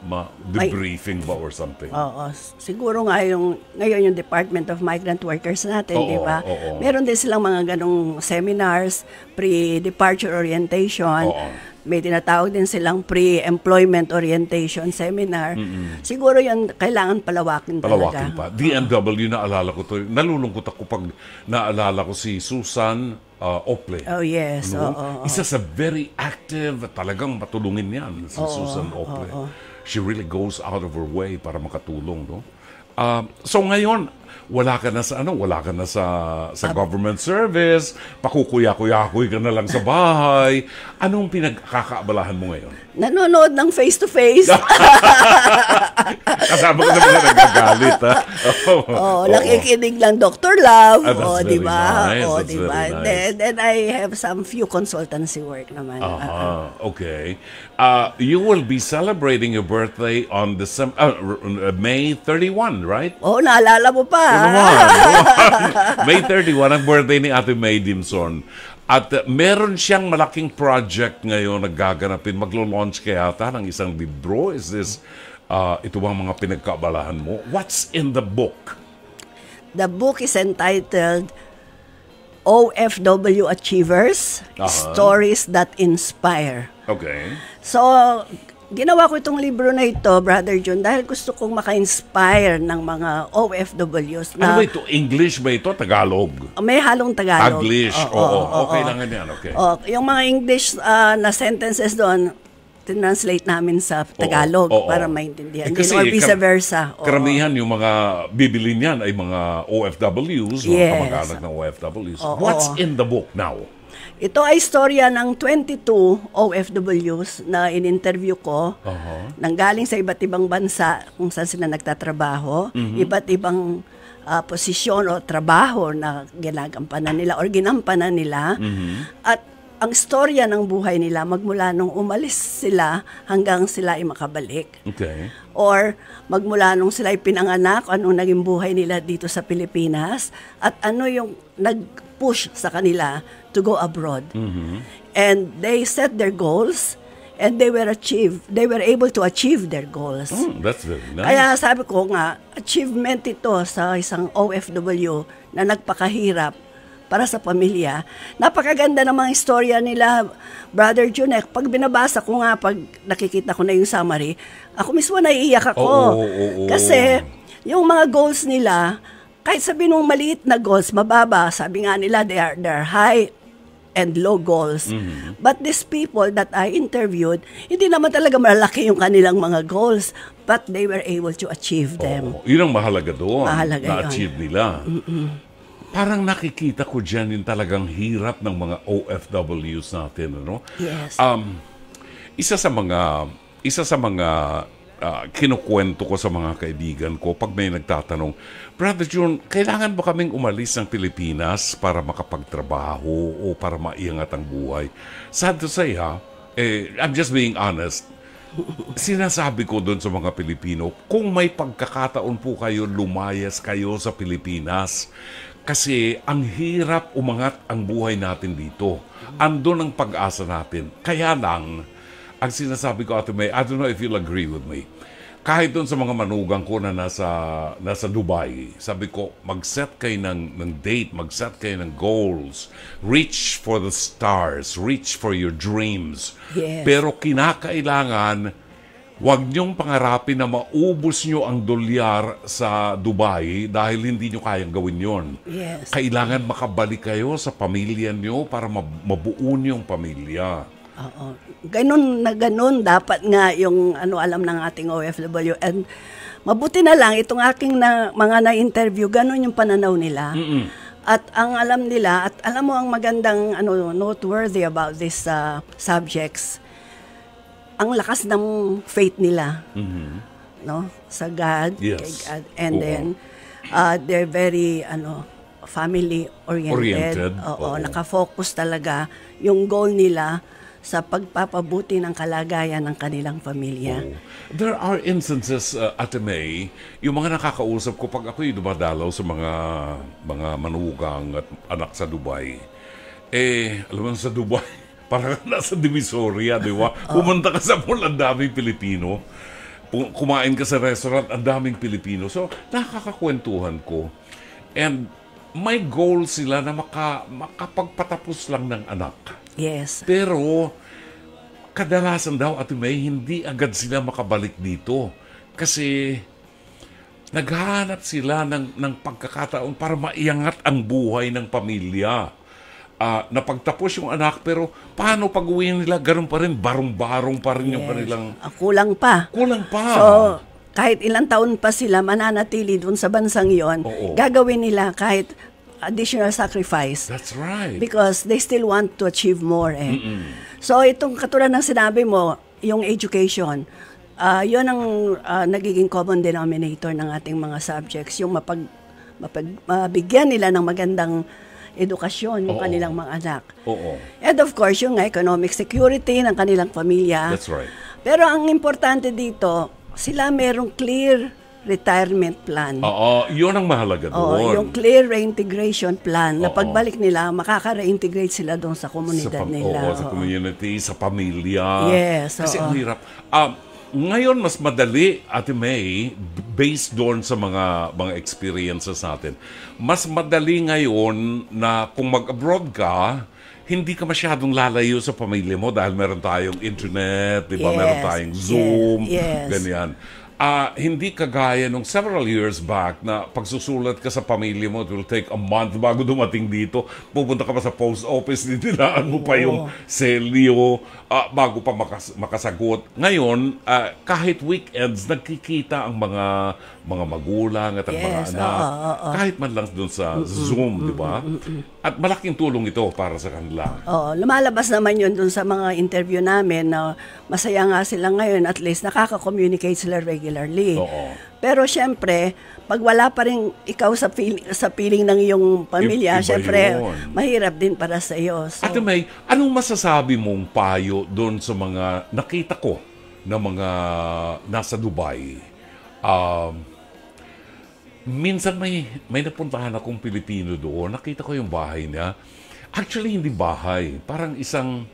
debriefing ba or something. Oo. Siguro nga ngayon yung Department of Migrant Workers natin, di ba? Meron din silang mga ganong seminars, pre-departure orientation. May tinatawag din silang pre-employment orientation seminar. Siguro yun, kailangan palawakin talaga. Palawakin pa. DMW, naalala ko to. Nalulungkot ako pag naalala ko si Susan Ople. Oh, yes. No? Isa sa very active, talagang matulungin yan, si Susan Ople. She really goes out of her way para makatulong, no? So ngayon, wala ka na sa government service, pakukuya-kuya-kuy ka na lang sa bahay. Anong pinagkakaabalahan mo ngayon? Nanonood ng face-to-face. Kasama ko na mga nagagalit, ha? Nakikinig lang Dr. Love. That's di ba? Nice. Di ba? Then I have some few consultancy work naman. Okay. You will be celebrating your birthday on May 31, right? Naalala mo pa. May 31 ang birthday ni Ate May Dimson. At meron siyang malaking project ngayon na gaganapin. Maglo-launch kaya ata ng isang libro. Is this, ito bang mga pinagkaabalahan mo? What's in the book? The book is entitled OFW Achievers, Stories That Inspire. Okay. So, ginawa ko itong libro na ito, Brother John, dahil gusto kong maka-inspire ng mga OFWs. Ano ba ito? English ba ito? Tagalog? May halong Tagalog. Taglish. Okay lang yan. Okay. Yung mga English na sentences doon, tinranslate namin sa Tagalog para maintindihan. Kasi Or vice versa. Oo. Karamihan yung mga bibili niyan ay mga OFWs, mga Yes. kamag-anak ng OFWs. Oo. What's in the book now? Ito ay istorya ng 22 OFWs na in-interview ko. Nanggaling sa iba't ibang bansa kung saan sila nagtatrabaho. Iba't ibang posisyon o trabaho na ginagampanan nila or ginampanan nila. At ang istorya ng buhay nila magmula nung umalis sila hanggang sila ay makabalik. Okay. Or magmula nung sila ay pinanganak, anong naging buhay nila dito sa Pilipinas, at ano yung nag-push sa kanila to go abroad. And they set their goals and they were able to achieve their goals. That's very nice. Kaya sabi ko nga, achievement ito sa isang OFW na nagpakahirap para sa pamilya. Napakaganda ng mga istorya nila, Brother Junek. Pag binabasa ko nga, pag nakikita ko na yung summary, ako mismo naiiyak ako. Oo. Kasi yung mga goals nila, kahit sabi nung maliit na goals, mababa, sabi nga nila, they're high and low goals. But these people that I interviewed, hindi naman talaga malaki yung kanilang mga goals, but they were able to achieve them. Yun ang mahalaga doon. Mahalaga na-achieve nila. Parang nakikita ko dyan yung talagang hirap ng mga OFWs natin, ano? Yes. Isa sa mga kinukwento ko sa mga kaibigan ko pag may nagtatanong, Brother John, kailangan ba kaming umalis ng Pilipinas para makapagtrabaho o para maiangat ang buhay? Sad to say, I'm just being honest, sinasabi ko doon sa mga Pilipino, kung may pagkakataon po kayo, lumayas kayo sa Pilipinas. Kasi ang hirap umangat ang buhay natin dito. Andun ang pag-asa natin. Kaya lang, ang sinasabi ko, Ate May, I don't know if you'll agree with me. Kahit doon sa mga manugang ko na nasa Dubai, sabi ko, mag-set kayo ng date, mag-set kayo ng goals. Reach for the stars. Reach for your dreams. Yes. Pero kinakailangan, huwag niyong pangarapin na maubos niyo ang dolyar sa Dubai dahil hindi niyo kayang gawin yon. Yes. Kailangan makabalik kayo sa pamilya niyo para mabuo niyong pamilya. Oo. Ganun na ganun dapat nga yung alam ng ating OFW. And mabuti na lang itong aking mga na-interview, ganun yung pananaw nila. At ang alam nila, at alam mo ang magandang noteworthy about these subjects, ang lakas ng faith nila, no, sa God, Yes. kay God. And then they're very family oriented. Oo, nakafocus talaga yung goal nila sa pagpapabuti ng kalagayan ng kanilang pamilya. There are instances, Ate May, yung mga nakakausap ko pag ako'y dumadalaw sa mga manugang at anak sa Dubai. Alam mo sa Dubai, parang nasa Divisoria, di ba? Pumunta ka sa mall, ang daming Pilipino. Kumain ka sa restaurant, ang daming Pilipino. So, nakakakwentuhan ko. And may goal sila na makapagpatapos lang ng anak. Yes. Pero, kadalasan daw, Ate May, hindi agad sila makabalik dito. Kasi, naghahanap sila ng pagkakataon para maiangat ang buhay ng pamilya. Napagtapos yung anak, pero paano pag-uwi nila? Ganun pa rin, barong-barong pa rin yung kanilang... Kulang pa. Kulang pa. So, kahit ilang taon pa sila mananatili dun sa bansang yon, gagawin nila kahit additional sacrifice. That's right. Because they still want to achieve more. So, itong katulad ng sinabi mo, yung education, yun ang nagiging common denominator ng ating mga subjects, yung mabigyan nila ng magandang edukasyon yung kanilang mga anak. And of course, yung economic security ng kanilang pamilya. That's right. Pero ang importante dito, sila merong clear retirement plan. Yun ang mahalaga doon. Yung clear reintegration plan na pagbalik nila, makaka-reintegrate sila doon sa komunidad nila. Sa community, sa pamilya. Yes. Kasi ang hirap. Ngayon, mas madali, Ate May, based doon sa mga experiences natin, mas madali ngayon na kung mag-abroad ka, hindi ka masyadong lalayo sa pamilya mo dahil meron tayong internet, di ba? Meron tayong Zoom, ganyan. hindi kagaya nung several years back na pagsusulat ka sa pamilya mo, it will take a month bago dumating dito. Pupunta ka pa sa post office, nilaan mo pa yung selyo bago pa makasagot. Ngayon, kahit weekends, nagkikita ang mga magulang at ang mga anak. Kahit man lang doon sa Zoom, di ba? At malaking tulong ito para sa kanila. Oo, lumalabas naman yun dun sa mga interview namin na masaya nga sila ngayon, at least nakaka-communicate sila regularly. Oo. Pero syempre, pag wala pa rin ikaw sa feeling ng iyong pamilya, Iba syempre, yun. mahirap din para sa iyo. So, Ate May, anong masasabi mong payo doon sa mga nakita ko na mga nasa Dubai? Minsan may napuntahan akong Pilipino doon, nakita ko yung bahay niya. Actually, hindi bahay. Parang isang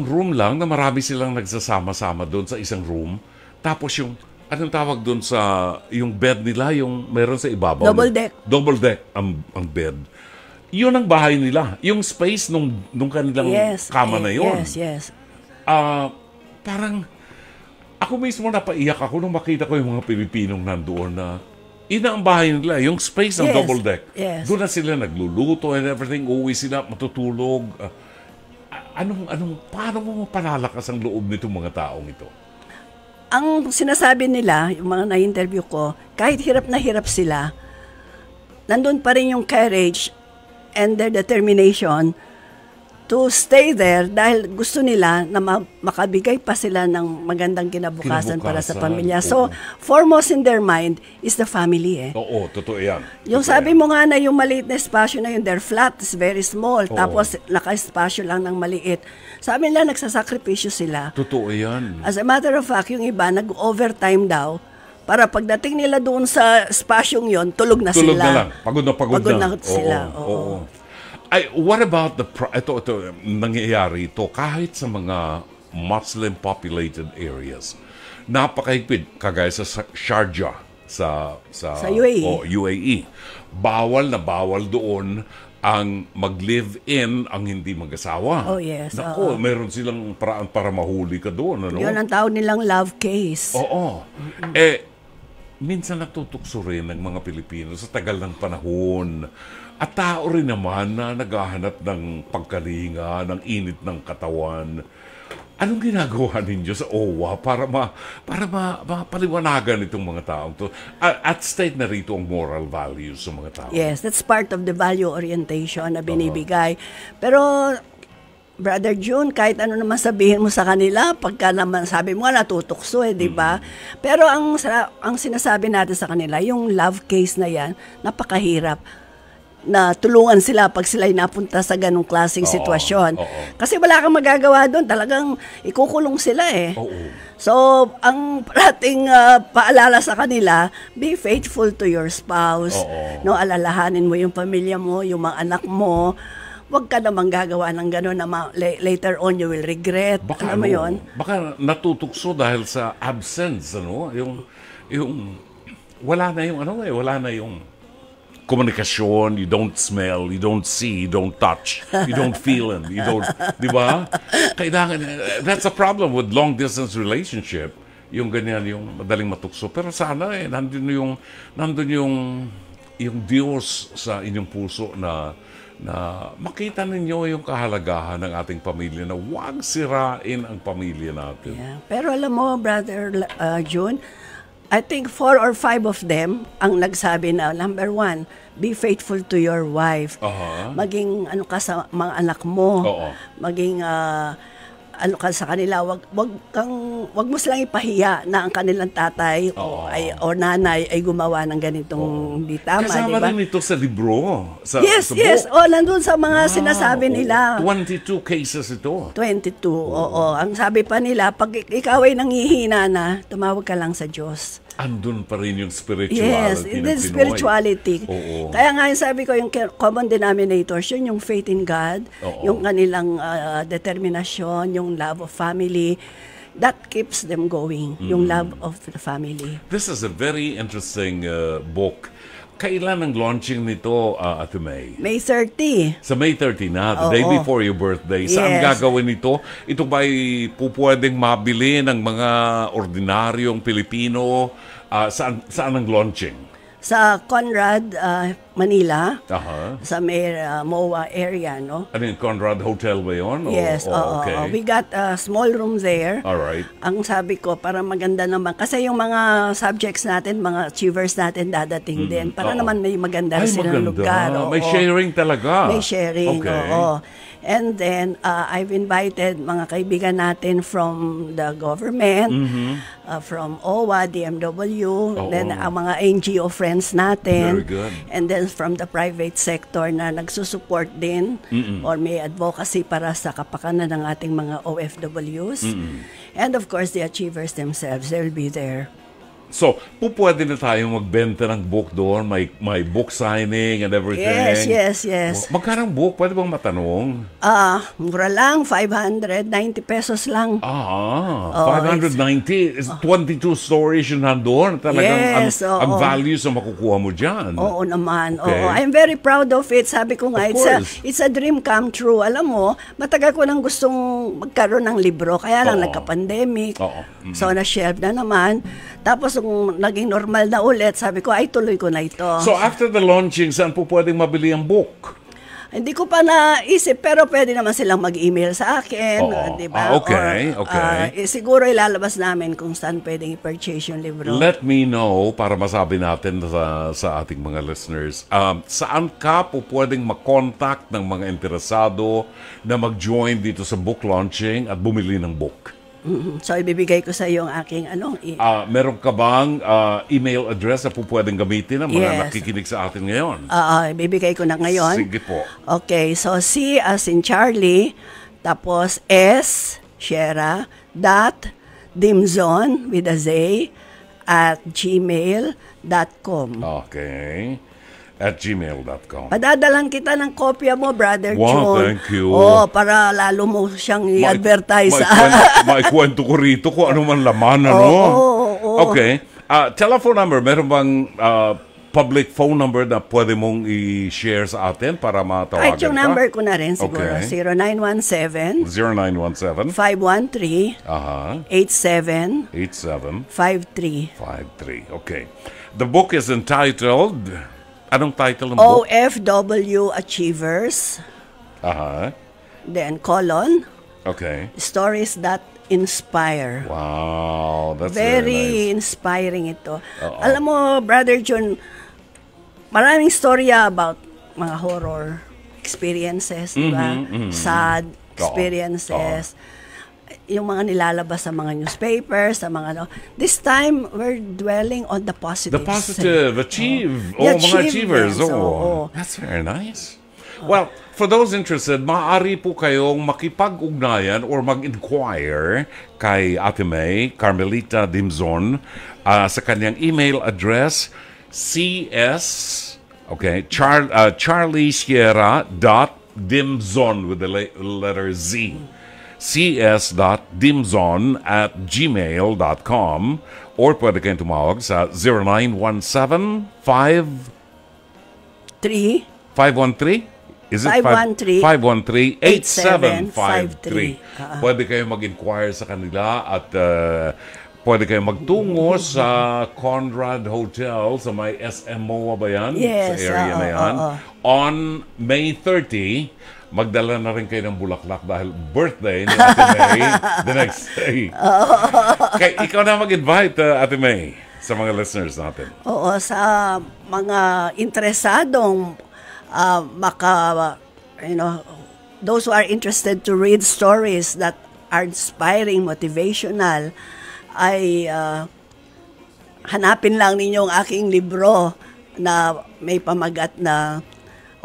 room lang na marami silang nagsasama-sama doon sa isang room. Tapos yung, anong tawag doon sa, yung bed nila, yung meron sa ibabaw. Double deck. Double deck ang bed. Yun ang bahay nila. Yung space nung kanilang kama na yun. Yes. Parang, ako mismo napaiyak ako nung makita ko yung mga Pilipinong nandoon na ina ang bahay nila, yung space ng double deck. Yes. Doon na sila nagluluto and everything, uuwi sila, matutulog. Paano mo mapalalakas ang loob nitong mga taong ito? Ang sinasabi nila, yung mga na-interview ko, kahit hirap na hirap sila, nandun pa rin yung courage and their determination to stay there dahil gusto nila na makabigay pa sila ng magandang kinabukasan para sa pamilya. So, foremost in their mind is the family Oo, totoo yan. Yung sabi mo nga na yung maliit na espasyo na yun, their flat is very small, tapos naka-espasyo lang ng maliit. Sabi nila, nagsasakripisyo sila. Totoo yan. As a matter of fact, yung iba, nag-overtime daw, para pagdating nila doon sa espasyong yon, tulog na Tulog sila. na lang. Pagod na sila. Oo. What about ito nangyayari ito kahit sa mga Muslim populated areas. Napakahigpit kagaya sa Sharjah sa UAE. UAE. Bawal na bawal doon ang mag-live-in ang hindi mag-asawa. Oh, yes. Naku, meron silang paraan para mahuli ka doon. Ano? Yun ang tawag nilang love case. Oo. Minsan natutukso rin ng mga Pilipino sa tagal ng panahon. At tao rin naman na naghahanap ng pagkalinga, ng init ng katawan. Anong ginagawa ninyo sa OWA para mapaliwanagan itong mga taong to? At stake na rito ang moral values sa mga tao. Yes, that's part of the value orientation na binibigay. Pero, Brother June, kahit ano naman sabihin mo sa kanila, pagka naman sabi mo, natutukso di ba? Pero ang sinasabi natin sa kanila, yung love case na yan, napakahirap na tulungan sila pag sila'y napunta sa ganong klaseng sitwasyon. Kasi wala kang magagawa doon, talagang ikukulong sila So, ang parating paalala sa kanila, be faithful to your spouse. No, alalahanin mo yung pamilya mo, yung mga anak mo. Huwag ka namang gagawa ng gano'n na later on you will regret. Baka mo yun? Baka natutukso dahil sa absence, yung wala na yung komunikasyon, you don't smell, you don't see, you don't touch, you don't feel it, you don't, di ba? Kailangan, that's a problem with long distance relationship, yung ganyan, yung madaling matukso. Pero sana nandun yung Diyos sa inyong puso na makita ninyo yung kahalagahan ng ating pamilya na huwag sirain ang pamilya natin. Yeah. Pero alam mo, Brother June, I think 4 or 5 of them ang nagsabi na, number 1, be faithful to your wife. Maging ka sa mga anak mo. Maging ano ka sa kanila, wag mo silang ipahiya na ang kanilang tatay o nanay ay gumawa ng ganitong hindi tama, kasama diba? rin ito sa libro. Yes. Nandun sa mga sinasabi nila. 22 cases ito. 22, oo. Ang sabi pa nila, pag ikaw ay nangihina na, tumawag ka lang sa Diyos. Andun pa rin yung spirituality Yes, ng the spirituality. Oo. Kaya nga yung sabi ko, yung common denominators, yun yung faith in God, yung kanilang determinasyon, yung love of family, that keeps them going, yung love of the family. This is a very interesting book. Kailan ang launching nito, Ate May? May 30. Sa May 30 na, the day Oo. before your birthday. Saan Yes. gagawin ito? Ito ba'y pupwedeng mabili ng mga ordinaryong Pilipino? Saan ang launching? Sa Conrad, Manila, Aha. sa may MOA area, no? Ano yung Conrad Hotel ba yun? Yes, okay. we got a small room there. Alright. Ang sabi ko, para maganda naman. Kasi yung mga subjects natin, mga achievers natin dadating din. Para Oo. naman may maganda Ay, silang maganda. lugar. May sharing talaga. May sharing, Okay. oo. And then, I've invited mga kaibigan natin from the government, from OWA, DMW, Oo. then ang mga NGO friends natin. Very good. And then from the private sector na nagsusupport din or may advocacy para sa kapakanan ng ating mga OFWs. And of course, the achievers themselves, they'll be there. So, pwede na tayong magbenta ng book doon. May book signing and everything. Yes. Magkano ang book? Pwede bang matanong? Mura lang, 590 pesos lang. 590. It's 22 stories yun nandun. Talagang Yes, ang oo. values na makukuha mo dyan. Oo naman. Okay. Oo. I'm very proud of it. Sabi ko nga, Of course. it's a dream come true. Alam mo, matagal ko nang gustong magkaroon ng libro. Kaya lang Oo. nagka-pandemic. Oo. So, na-shelve na naman. Tapos, nung naging normal na ulit, sabi ko, ay, tuloy ko na ito. So, after the launching, saan po pwedeng mabili ang book? Hindi ko pa naisip, pero pwede naman silang mag-email sa akin. Oo. Di ba? Okay. Siguro ilalabas namin kung saan pwedeng i-purchase yung libro. Let me know para masabi natin sa ating mga listeners. Saan ka po pwedeng makontakt ng mga interesado na mag-join dito sa book launching at bumili ng book? So, ibibigay ko sa iyo ang aking Meron ka bang email address na po pwedeng gamitin ng mga Yes. nakikinig sa atin ngayon? ibibigay ko na ngayon. Sige po. Okay, so C as in Charlie, tapos S, Shera, dot, dimzon, with a Z, at gmail.com. Okay. At gmail.com. Padadalan kita ng kopya mo, Brother Wow, John. thank you. Para lalo mo siyang i-advertise. Maikwento ko rito kung ano man laman, ano? Oo. Okay. Telephone number, meron bang public phone number na pwede mong i-share sa atin para matawagan Kahit yung ka? number ko na rin siguro. Okay. 0917 0917 513 87 87 53. 53. Okay. The book is entitled... Anong title ng book? OFW Achievers, then colon, Okay. stories that inspire. Wow, that's very Very nice. inspiring ito. Alam mo, Brother John, maraming storya about mga horror experiences, di ba? Sad experiences. Yung mga nilalabas sa mga newspapers, sa mga This time, we're dwelling on the positive. The positive, achieve. The Mga achievers. achievements, oo. That's very nice. Well, for those interested, maaari po kayong makipag-ugnayan or mag-inquire kay Ate May, Carmelita Dimzon, sa kanyang email address, Charlie Sierra .dimzon with the letter Z. cs.dimzon@gmail.com or pwede kayong tumawag sa 0917-513? Is it 513-8753? Pwede kayong mag-inquire sa kanila at pwede kayong magtungo sa Conrad Hotel sa may SM MOA ba yan? Yes, sa area na yan. On May 30, magdala na rin kayo ng bulaklak dahil birthday ni Ate May the next day. Ikaw na mag-invite, Ate May, sa mga listeners natin. Oo, sa mga interesadong those who are interested to read stories that are inspiring, motivational, ay hanapin lang ninyo ang aking libro na may pamagat na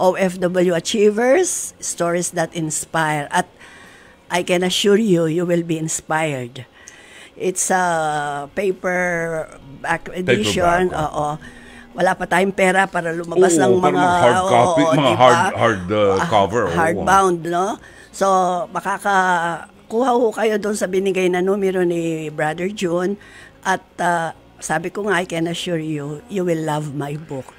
OFW Achievers, Stories That Inspire. At I can assure you, you will be inspired. It's a paperback edition. Paperback, Oo. Wala pa tayong pera para lumabas ng mga hard copy, mga diba? hard cover. Hardbound, no? So, makakakuha ho kayo doon sa binigay na numero ni Brother June. At sabi ko nga, I can assure you, you will love my book.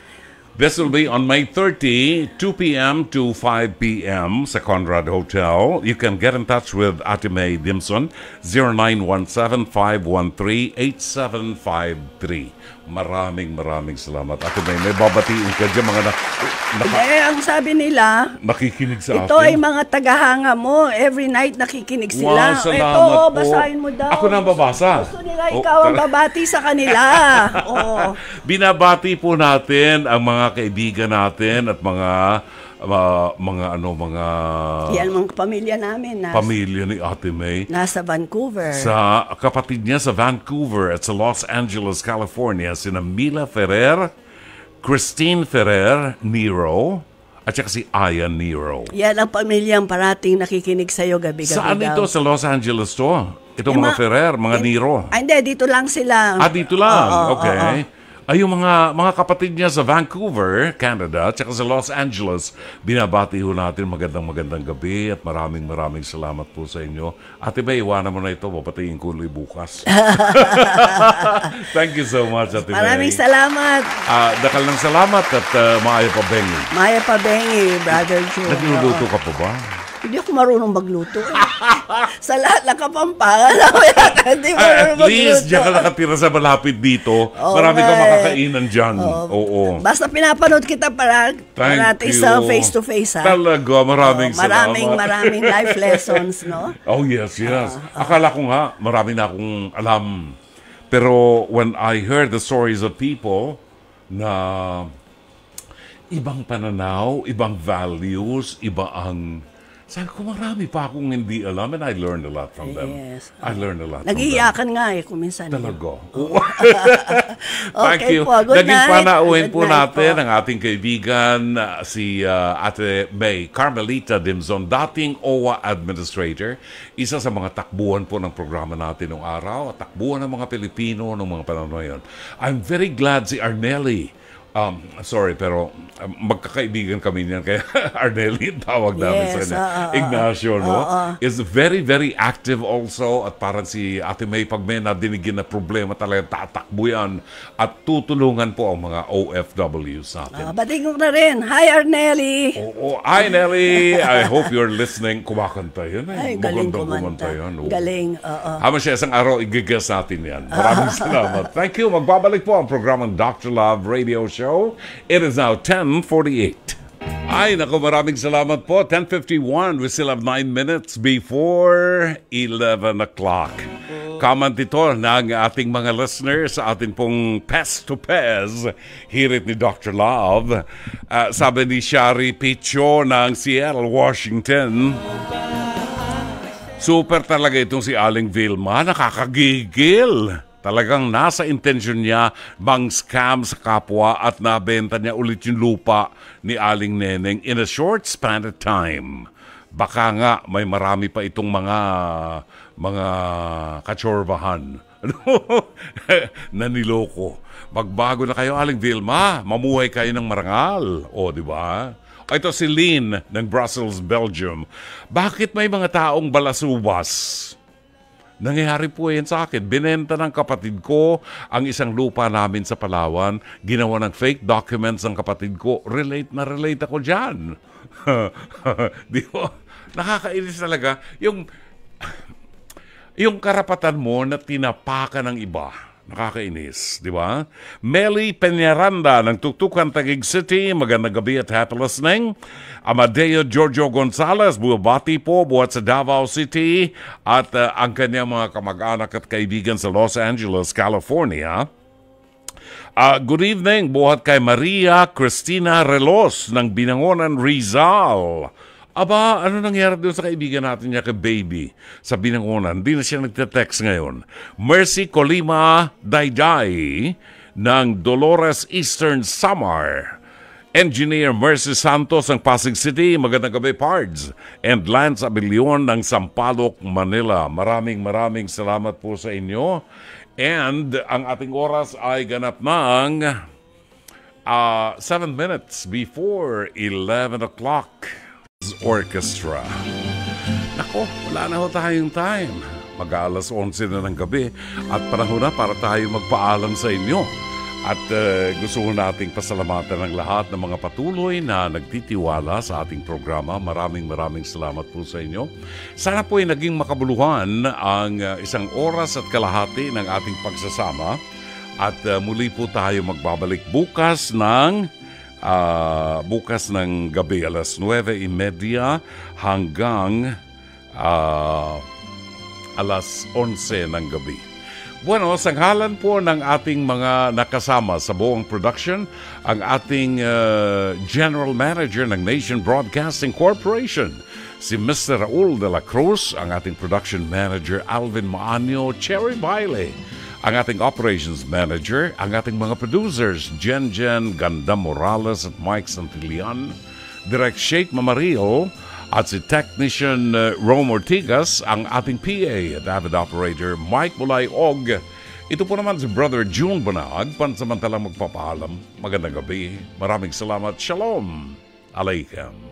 This will be on May 30, 2 p.m. to 5 p.m. sa Conrad Hotel. You can get in touch with Ate May Dimson, 0917-513-8753. Maraming salamat. Ate May babatiin ka dyan mga Ang sabi nila, nakikinig sa ito ay mga tagahanga mo. Every night nakikinig sila. Wow, salamat ito, po. basahin mo daw. Ako na babasa. Gusto nila ikaw ang babati sa kanila. Oo. Binabati po natin ang mga kaibigan natin at mga Yan mga pamilya namin. pamilya ni Ate May. Nasa Vancouver. Sa kapatid niya sa Vancouver at sa Los Angeles, California, sina Mila Ferrer, Christine Ferrer Nero, at saka si Aya Nero. Yan ang pamilyang parating nakikinig sa'yo gabi-gabi Saan daw. ito? Sa Los Angeles to? Ito mga Ferrer, mga Nero. Hindi, dito lang sila. Dito lang. Oo, Okay. oo. Ay, yung mga kapatid niya sa Vancouver, Canada, at saka sa Los Angeles, binabati ho natin magandang gabi at maraming salamat po sa inyo. Ate May, iwanan mo na ito, papatingin ko ulit bukas. Thank you so much, Ate May. Maraming salamat. Dakal ng salamat at Maya Pabengi. Maya Pabengi, Brother Joe. Nagluluto ka pa ba? Hindi ako marunong magluto. Sa lahat ng Kapampangan, hindi At marunong least, magluto. diyan ka nakatira sa malapit dito. Oo, Marami kang eh. makakainan dyan. Oo. Basta pinapanood kita Thank you. sa face-to-face, ha? Talaga, maraming salamat. Maraming life lessons, no? Oh, yes. Akala ko nga, marami na akong alam. Pero when I heard the stories of people na ibang pananaw, ibang values, iba ang... Sabi ko, marami pa akong hindi alam and I learned a lot from them. Yes. I learned a lot from them. Nag-iiyakan nga kung minsan. Talaga. Thank Okay you. po, good Naging night. panauhin Good po night natin po. ang ating kaibigan, si Ate May Carmelita Dimson, dating OWA Administrator. Isa sa mga takbuhan po ng programa natin noong araw, at takbuhan ng mga Pilipino noong mga panahon na yun. I'm very glad si Arnelli. Sorry, pero magkakaibigan kami niyan. Kaya Arnelli, tawag namin sa kanya. Ignacio, no? Is very active also. At parang si Ate May, pag may nadinigin na problema, talaga tatakbo yan. At tutulungan po ang mga OFWs natin. Bating ko na rin. Hi, Arnelli. Oo. Hi, Nelly. I hope you're listening. Kumakanta yan. Ay, galing Magandang kumanta. yan. Oo. Galing, oo. Haman siya, isang araw, igigas natin yan. Maraming salamat. Thank you. Magbabalik po ang programang Dr. Love Radio Show. It is now 10:48. Ay, naku, maraming salamat po. 10:51. We still have 9 minutes before 11 o'clock. Comment ito ng ating mga listeners sa ating pong Pest to Pez, hirit ni Dr. Love. Sabi ni Shari Picho ng Seattle, Washington, super talaga itong si Aling Vilma, nakakagigil. Talagang nasa intention niya bang scam sa kapwa at nabenta niya ulit yung lupa ni Aling Neneng in a short span of time. Baka nga may marami pa itong mga kachorbahan na niloko. Magbago na kayo, Aling Vilma. Mamuhay kayo ng marangal. O, di ba? Ito si Lynn ng Brussels, Belgium. Bakit may mga taong balasubas? Nangyayari po yan sa akin. Binenta ng kapatid ko ang isang lupa namin sa Palawan. Ginawa ng fake documents ng kapatid ko. Relate ako dyan. Di ba? Nakakainis talaga. Yung karapatan mo na tinapakan ng iba. Nakakainis, di ba? Meli Peñaranda ng Tuktukan, Taguig City. Magandang gabi at happy listening. Amadeo Giorgio Gonzalez, buwabati po, buhat sa Davao City. At ang kanyang mga kamag-anak at kaibigan sa Los Angeles, California. Good evening, buhat kay Maria Cristina Relos ng Binangonan, Rizal. Aba, ano nangyari doon sa kaibigan natin niya kay Baby sa Binangonan? Hindi na siya nagte-text ngayon. Mercy Colima Dayday ng Dolores Eastern Samar. Engineer Mercy Santos ng Pasig City. Magandang gabi, Pards. And Lance Abilion ng Sampaloc, Manila. Maraming salamat po sa inyo. And ang ating oras ay ganap ng 7 minutes before 11 o'clock. Orchestra. Nako, wala na ho tayong time. Mag-aalas 11 na ng gabi at panahon na para tayo magpaalam sa inyo. At gusto ko nating pasalamatan ng lahat ng mga patuloy na nagtitiwala sa ating programa. Maraming salamat po sa inyo. Sana po ay naging makabuluhan ang isang oras at kalahati ng ating pagsasama. At muli po tayo magbabalik bukas ng gabi alas 9:30 hanggang alas 11 ng gabi. Bueno, sa ngalan po ng ating mga nakasama sa buong production, ang ating General Manager ng Nation Broadcasting Corporation, si Mr. Raul de la Cruz, ang ating Production Manager Alvin Maanyo, Cherry Baile, ang ating Operations Manager, ang ating mga producers, Jen Ganda Morales at Mike Santillan, Direct Sheikh Mamaril, at si Technician Rome Ortigas, ang ating PA at Avid Operator Mike Mulay-Og. Ito po naman si Brother June Banag, pansamantalang magpapaalam. Magandang gabi. Maraming salamat. Shalom Alaikum.